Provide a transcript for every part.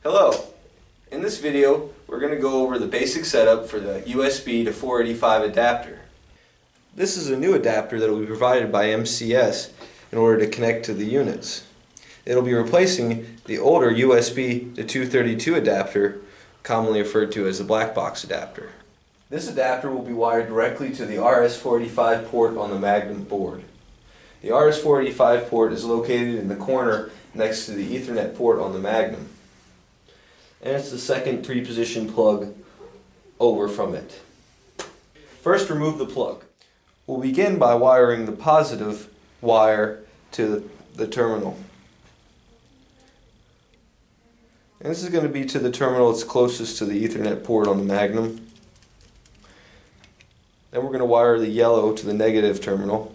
Hello! In this video we're going to go over the basic setup for the USB to 485 adapter. This is a new adapter that will be provided by MCS in order to connect to the units. It will be replacing the older USB to 232 adapter, commonly referred to as the black box adapter. This adapter will be wired directly to the RS485 port on the Magnum board. The RS485 port is located in the corner next to the Ethernet port on the Magnum, and it's the second 3-position plug over from it. First, remove the plug. We'll begin by wiring the positive wire to the terminal. And this is going to be to the terminal that's closest to the Ethernet port on the Magnum. Then we're going to wire the yellow to the negative terminal,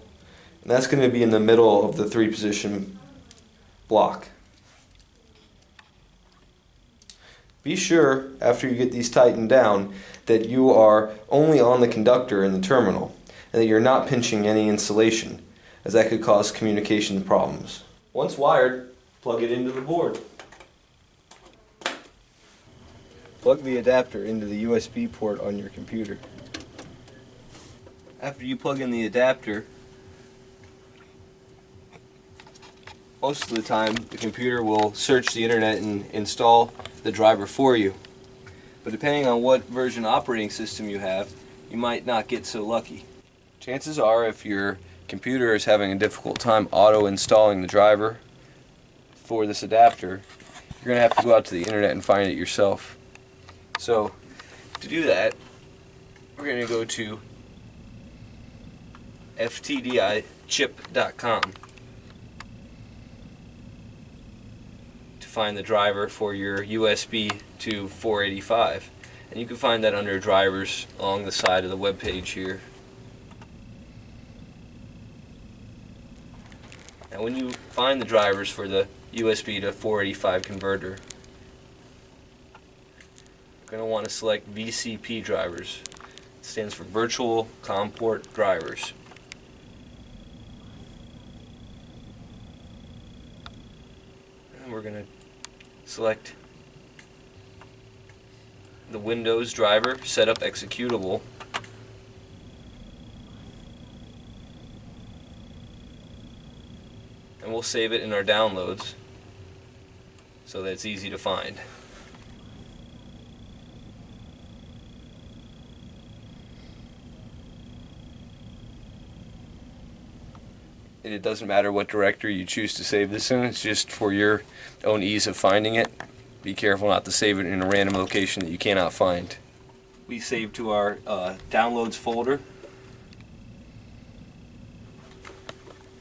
and that's going to be in the middle of the 3-position block. Be sure, after you get these tightened down, that you are only on the conductor in the terminal, and that you're not pinching any insulation, as that could cause communication problems. Once wired, plug it into the board. Plug the adapter into the USB port on your computer. After you plug in the adapter, most of the time the computer will search the internet and install the driver for you. But depending on what version operating system you have, you might not get so lucky. Chances are, if your computer is having a difficult time auto-installing the driver for this adapter, you're going to have to go out to the internet and find it yourself. So, to do that, we're going to go to ftdichip.com to find the driver for your USB to 485, and you can find that under drivers along the side of the web page here. Now when you find the drivers for the USB to 485 converter, you're going to want to select VCP drivers. It stands for Virtual COM Port Drivers. And we're going to select the Windows driver, Setup Executable. And we'll save it in our downloads so that it's easy to find. And it doesn't matter what directory you choose to save this in, it's just for your own ease of finding it. Be careful not to save it in a random location that you cannot find. We save to our downloads folder.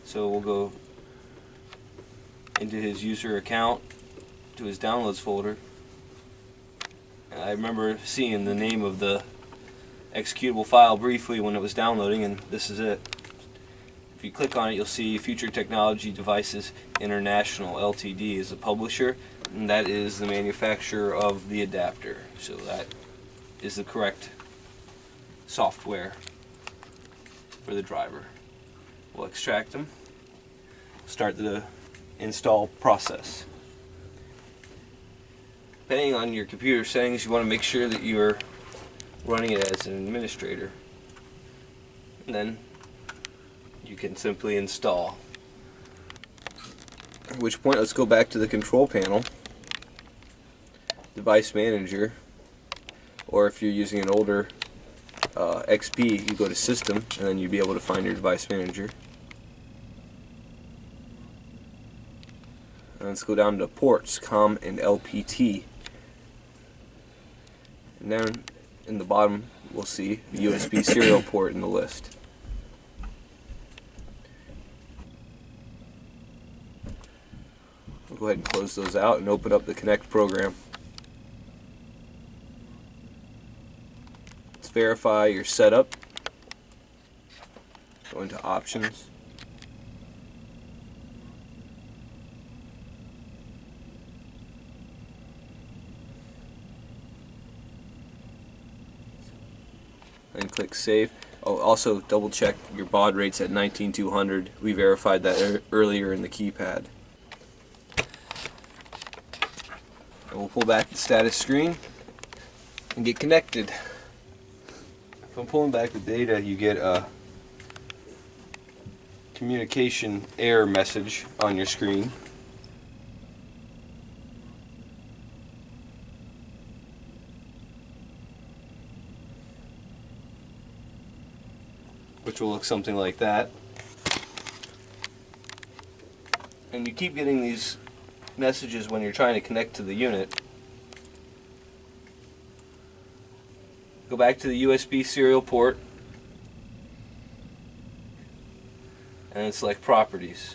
So we'll go into his user account, to his downloads folder. I remember seeing the name of the executable file briefly when it was downloading, and this is it. If you click on it, you'll see Future Technology Devices International Ltd. is the publisher, and that is the manufacturer of the adapter. So that is the correct software for the driver. We'll extract them, start the install process. Depending on your computer settings, you want to make sure that you're running it as an administrator. And then you can simply install. At which point, let's go back to the control panel, device manager, or if you're using an older XP, you go to system, and then you'll be able to find your device manager. And let's go down to ports, COM and LPT. And then in the bottom, we'll see the USB serial port in the list. We'll go ahead and close those out and open up the Connect program. Let's verify your setup. Go into Options. And click Save. Oh, also double check your baud rates at 19200. We verified that earlier in the keypad. we'll pull back the status screen and get connected. If I'm pulling back the data, you get a communication error message on your screen. Which will look something like that. And you keep getting these messages when you're trying to connect to the unit. Go back to the USB serial port and select Properties.